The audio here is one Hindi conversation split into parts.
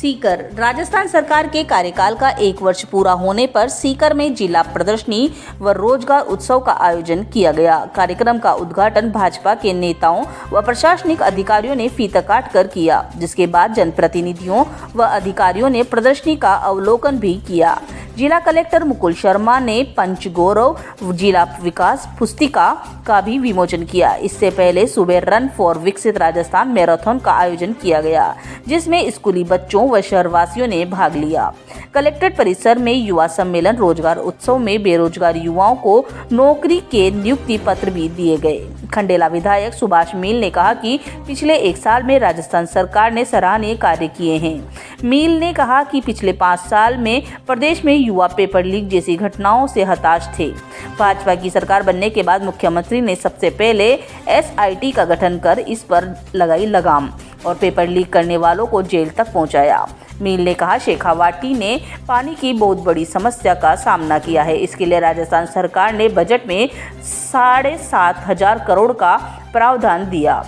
सीकर। राजस्थान सरकार के कार्यकाल का 1 वर्ष पूरा होने पर सीकर में जिला प्रदर्शनी व रोजगार उत्सव का आयोजन किया गया। कार्यक्रम का उद्घाटन भाजपा के नेताओं व प्रशासनिक अधिकारियों ने फीता काट कर किया, जिसके बाद जनप्रतिनिधियों व अधिकारियों ने प्रदर्शनी का अवलोकन भी किया। जिला कलेक्टर मुकुल शर्मा ने पंच गौरव जिला विकास पुस्तिका का भी विमोचन किया। इससे पहले सुबह रन फॉर विकसित राजस्थान मैराथन का आयोजन किया गया, जिसमें स्कूली बच्चों व शहरवासियों ने भाग लिया। कलेक्ट्रेट परिसर में युवा सम्मेलन रोजगार उत्सव में बेरोजगार युवाओं को नौकरी के नियुक्ति पत्र भी दिए गए। खंडेला विधायक सुभाष मील ने कहा कि पिछले 1 साल में राजस्थान सरकार ने सराहनीय कार्य किए हैं। मील ने कहा कि पिछले 5 साल में प्रदेश में युवा पेपर लीक जैसी घटनाओं से हताश थे। भाजपा की सरकार बनने के बाद मुख्यमंत्री ने सबसे पहले SIT का गठन कर इस पर लगाई लगाम और पेपर लीक करने वालों को जेल तक पहुंचाया। मील ने कहा शेखावाटी ने पानी की बहुत बड़ी समस्या का सामना किया है। इसके लिए राजस्थान सरकार ने बजट में 7,500 करोड़ का प्रावधान दिया,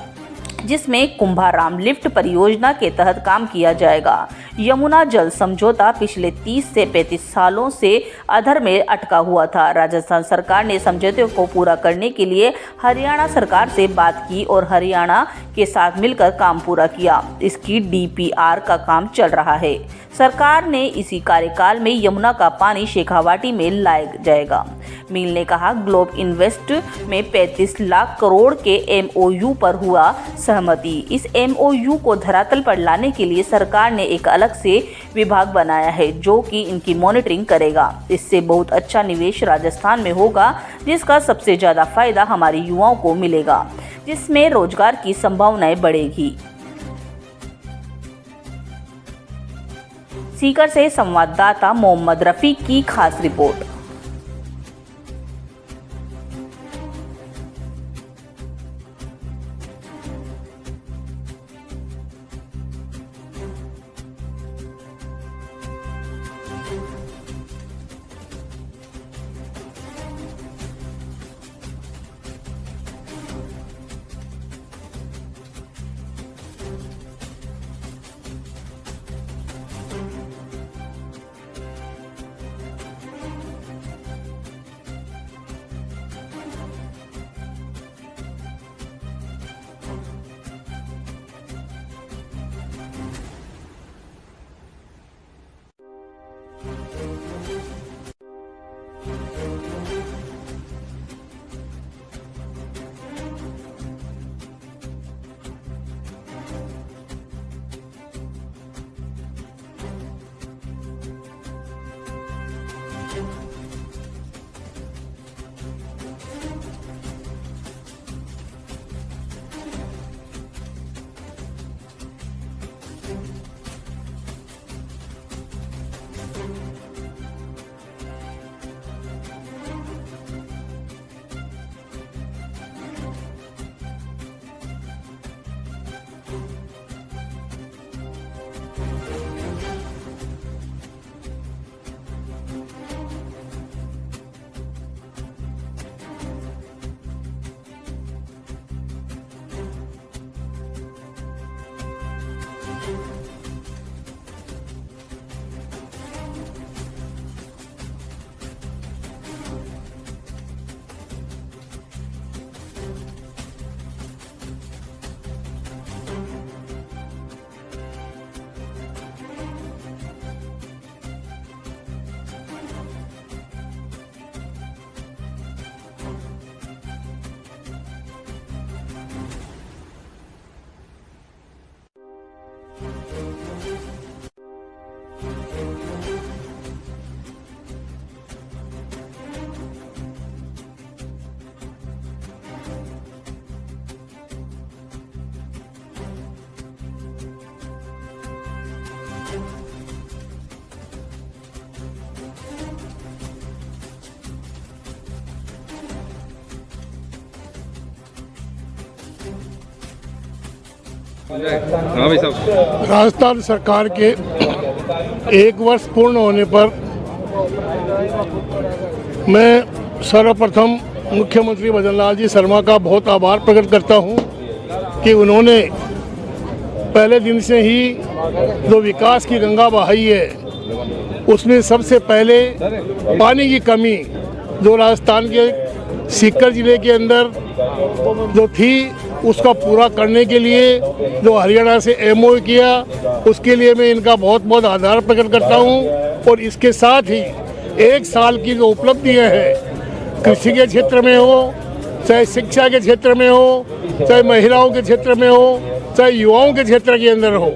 जिसमें कुंभाराम लिफ्ट परियोजना के तहत काम किया जाएगा। यमुना जल समझौता पिछले 30 से 35 सालों से अधर में अटका हुआ था। राजस्थान सरकार ने समझौते को पूरा करने के लिए हरियाणा सरकार से बात की और हरियाणा के साथ मिलकर काम पूरा किया। इसकी DPR का काम चल रहा है। सरकार ने इसी कार्यकाल में यमुना का पानी शेखावाटी में लाया जाएगा। मील ने कहा ग्लोब इन्वेस्ट में 35 लाख करोड़ के MOU पर हुआ सहमति। इस MOU को धरातल पर लाने के लिए सरकार ने एक अलग से विभाग बनाया है, जो कि इनकी मॉनिटरिंग करेगा। इससे बहुत अच्छा निवेश राजस्थान में होगा, जिसका सबसे ज़्यादा फायदा हमारे युवाओं को मिलेगा, जिसमें रोजगार की संभावनाएं बढ़ेगी। सीकर से संवाददाता मोहम्मद रफी की खास रिपोर्ट। हाँ भाई साहब, राजस्थान सरकार के 1 वर्ष पूर्ण होने पर मैं सर्वप्रथम मुख्यमंत्री भजन लाल जी शर्मा का बहुत आभार प्रकट करता हूं कि उन्होंने पहले दिन से ही जो विकास की गंगा बहाई है उसमें सबसे पहले पानी की कमी जो राजस्थान के सीकर जिले के अंदर जो थी उसका पूरा करने के लिए जो हरियाणा से एमओयू किया उसके लिए मैं इनका बहुत बहुत आभार प्रकट करता हूं। और इसके साथ ही एक साल की जो उपलब्धियां हैं कृषि के क्षेत्र में हो, चाहे शिक्षा के क्षेत्र में हो, चाहे महिलाओं के क्षेत्र में हो, चाहे युवाओं के क्षेत्र के अंदर हो,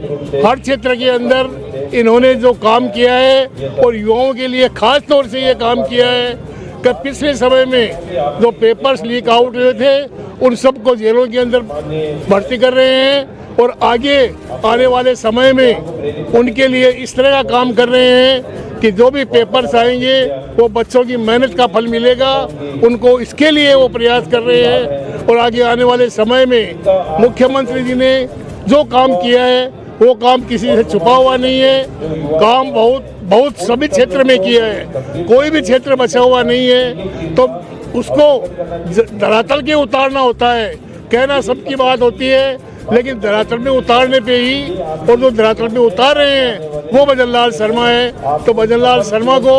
हर क्षेत्र के अंदर इन्होंने जो काम किया है और युवाओं के लिए खास तौर से ये काम किया है कि पिछले समय में जो पेपर्स लीक आउट हुए थे उन सबको जेलों के अंदर भर्ती कर रहे हैं और आगे आने वाले समय में उनके लिए इस तरह का काम कर रहे हैं कि जो भी पेपर्स आएंगे वो बच्चों की मेहनत का फल मिलेगा। उनको इसके लिए वो प्रयास कर रहे हैं और आगे आने वाले समय में मुख्यमंत्री जी ने जो काम किया है वो काम किसी से छुपा हुआ नहीं है। काम बहुत सभी क्षेत्र में किया है, कोई भी क्षेत्र बचा हुआ नहीं है। तो उसको धरातल के उतारना होता है, कहना सबकी बात होती है, लेकिन धरातल में उतारने पे ही और जो धरातल में उतार रहे हैं वो भजन लाल शर्मा है। तो भजन लाल शर्मा को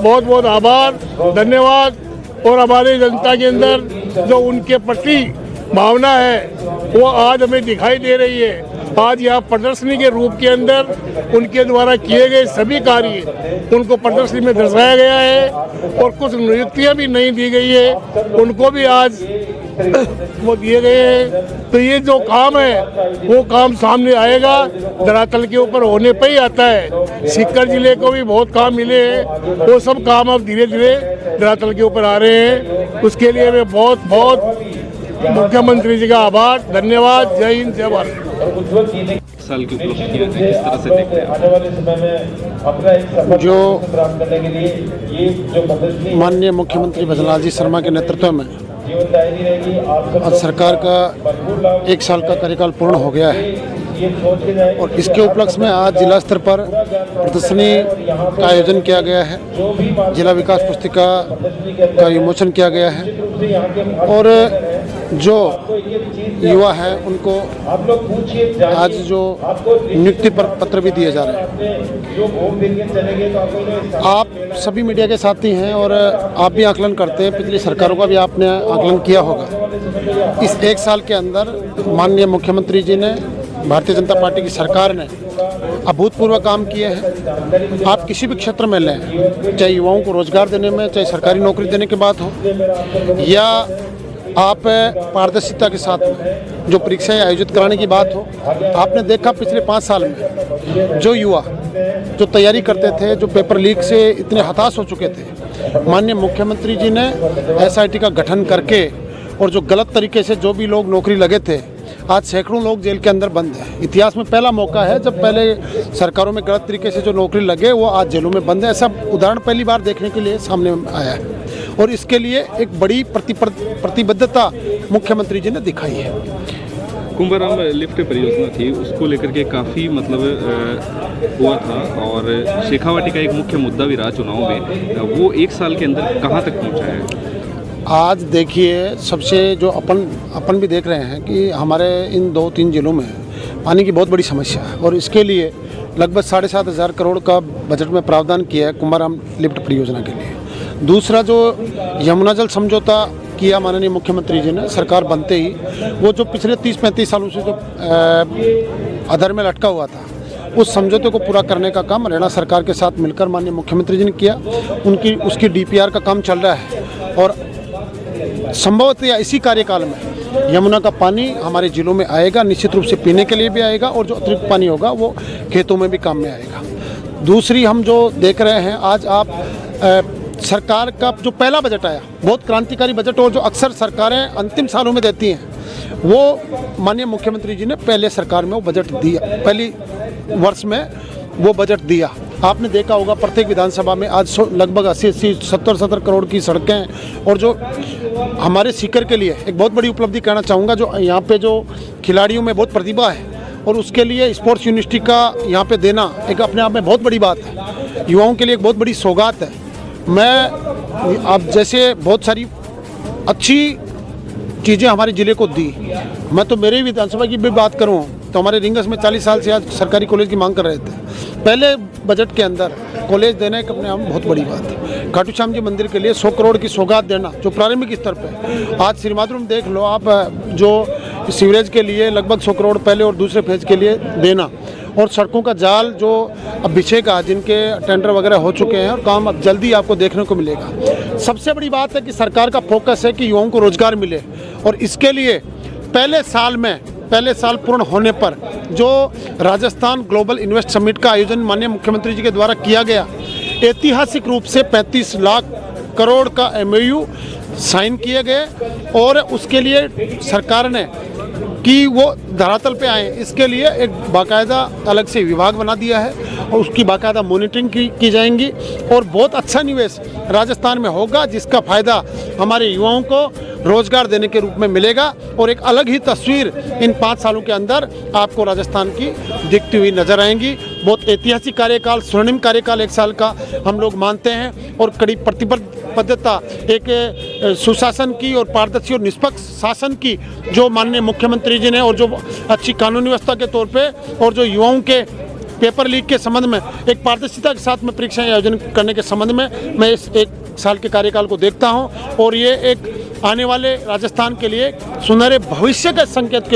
बहुत बहुत आभार, धन्यवाद। और हमारी जनता के अंदर जो उनके प्रति भावना है वो आज हमें दिखाई दे रही है। आज यहाँ प्रदर्शनी के रूप के अंदर उनके द्वारा किए गए सभी कार्य उनको प्रदर्शनी में दर्शाया गया है और कुछ नियुक्तियाँ भी नहीं दी गई है, उनको भी आज वो दिए गए हैं। तो ये जो काम है वो काम सामने आएगा, धरातल के ऊपर होने पे ही आता है। सीकर जिले को भी बहुत काम मिले हैं, वो सब काम अब धीरे धीरे धरातल के ऊपर आ रहे हैं। उसके लिए मैं बहुत बहुत मुख्यमंत्री जी का आभार, धन्यवाद। जय हिंद, जय भारत। साल की उपलब्धियां किस तरह से देखते हैं? जो माननीय मुख्यमंत्री भजन लाल जी शर्मा के नेतृत्व में आज सरकार का एक साल का कार्यकाल पूर्ण हो गया है और इसके उपलक्ष्य में आज जिला स्तर पर प्रदर्शनी का आयोजन किया गया है। जिला विकास पुस्तिका का विमोचन किया गया है और जो युवा हैं उनको आज जो नियुक्ति पत्र भी दिए जा रहे हैं। आप सभी मीडिया के साथी हैं और आप भी आकलन करते हैं, पिछली सरकारों का भी आपने आकलन किया होगा। इस एक साल के अंदर माननीय मुख्यमंत्री जी ने, भारतीय जनता पार्टी की सरकार ने अभूतपूर्व काम किए हैं। आप किसी भी क्षेत्र में लें, चाहे युवाओं को रोजगार देने में, चाहे सरकारी नौकरी देने की बात हो, या आप पारदर्शिता के साथ जो परीक्षाएं आयोजित कराने की बात हो। आपने देखा पिछले 5 साल में जो युवा जो तैयारी करते थे, जो पेपर लीक से इतने हताश हो चुके थे, माननीय मुख्यमंत्री जी ने SIT का गठन करके और जो गलत तरीके से जो भी लोग नौकरी लगे थे, आज सैकड़ों लोग जेल के अंदर बंद हैं। इतिहास में पहला मौका है जब पहले सरकारों में गलत तरीके से जो नौकरी लगे वो आज जेलों में बंद है। ऐसा उदाहरण पहली बार देखने के लिए सामने आया है और इसके लिए एक बड़ी प्रतिबद्धता मुख्यमंत्री जी ने दिखाई है। कुंभाराम लिफ्ट परियोजना थी, उसको लेकर के काफ़ी हुआ था और शेखावाटी का एक मुख्य मुद्दा भी रहा चुनाव में। वो एक साल के अंदर कहाँ तक पहुँचा है? आज देखिए, सबसे जो अपन भी देख रहे हैं कि हमारे इन 2-3 जिलों में पानी की बहुत बड़ी समस्या है और इसके लिए लगभग 7,500 करोड़ का बजट में प्रावधान किया है कुंभाराम लिफ्ट परियोजना के लिए। दूसरा, जो यमुना जल समझौता किया माननीय मुख्यमंत्री जी ने सरकार बनते ही, वो जो पिछले 30-35 सालों से जो अधर में लटका हुआ था, उस समझौते को पूरा करने का काम हरियाणा सरकार के साथ मिलकर माननीय मुख्यमंत्री जी ने किया। उसकी DPR का काम चल रहा है और संभवतः इसी कार्यकाल में यमुना का पानी हमारे जिलों में आएगा, निश्चित रूप से पीने के लिए भी आएगा और जो अतिरिक्त पानी होगा वो खेतों में भी काम में आएगा। दूसरी, हम जो देख रहे हैं आज आप सरकार का जो पहला बजट आया, बहुत क्रांतिकारी बजट, और जो अक्सर सरकारें अंतिम सालों में देती हैं, वो माननीय मुख्यमंत्री जी ने पहले सरकार में वो बजट दिया, पहली वर्ष में वो बजट दिया। आपने देखा होगा प्रत्येक विधानसभा में आज लगभग 80-80, 70-70 करोड़ की सड़कें, और जो हमारे सीकर के लिए एक बहुत बड़ी उपलब्धि कहना चाहूँगा, जो यहाँ पे जो खिलाड़ियों में बहुत प्रतिभा है और उसके लिए स्पोर्ट्स यूनिवर्सिटी का यहाँ पे देना एक अपने आप में बहुत बड़ी बात है, युवाओं के लिए एक बहुत बड़ी सौगात है। मैं आप जैसे बहुत सारी अच्छी चीज़ें हमारे ज़िले को दी, मैं तो मेरे विधानसभा की भी बात करूँ तो हमारे रिंगस में 40 साल से आज सरकारी कॉलेज की मांग कर रहे थे। पहले बजट के अंदर कॉलेज देना एक अपने आप में बहुत बड़ी बात है। खाटू श्याम जी मंदिर के लिए 100 करोड़ की सौगात देना जो प्रारंभिक स्तर पे, आज श्री माधुरम देख लो आप, जो सीवरेज के लिए लगभग 100 करोड़ पहले और दूसरे फेज के लिए देना, और सड़कों का जाल जो अब बिछेगा, जिनके टेंडर वगैरह हो चुके हैं और काम अब जल्दी आपको देखने को मिलेगा। सबसे बड़ी बात है कि सरकार का फोकस है कि युवाओं को रोजगार मिले, और इसके लिए पहले साल पूर्ण होने पर जो राजस्थान ग्लोबल इन्वेस्ट समिट का आयोजन माननीय मुख्यमंत्री जी के द्वारा किया गया, ऐतिहासिक रूप से 35 लाख करोड़ का MOU साइन किए गए, और उसके लिए सरकार ने कि वो धरातल पे आए, इसके लिए एक बाकायदा अलग से विभाग बना दिया है और उसकी बाकायदा मॉनिटरिंग की जाएंगी, और बहुत अच्छा निवेश राजस्थान में होगा जिसका फ़ायदा हमारे युवाओं को रोजगार देने के रूप में मिलेगा, और एक अलग ही तस्वीर इन 5 सालों के अंदर आपको राजस्थान की दिखती हुई नजर आएंगी। बहुत ऐतिहासिक कार्यकाल, स्वर्णिम कार्यकाल 1 साल का हम लोग मानते हैं, और कड़ी प्रतिबद्धता, एक सुशासन की और पारदर्शी और निष्पक्ष शासन की जो माननीय मुख्यमंत्री जी ने, और जो अच्छी कानूनी व्यवस्था के तौर पे, और जो युवाओं के पेपर लीक के संबंध में एक पारदर्शिता के साथ में परीक्षाएं आयोजन करने के संबंध में मैं इस 1 साल के कार्यकाल को देखता हूं, और ये एक आने वाले राजस्थान के लिए सुनहरे भविष्य के संकेत के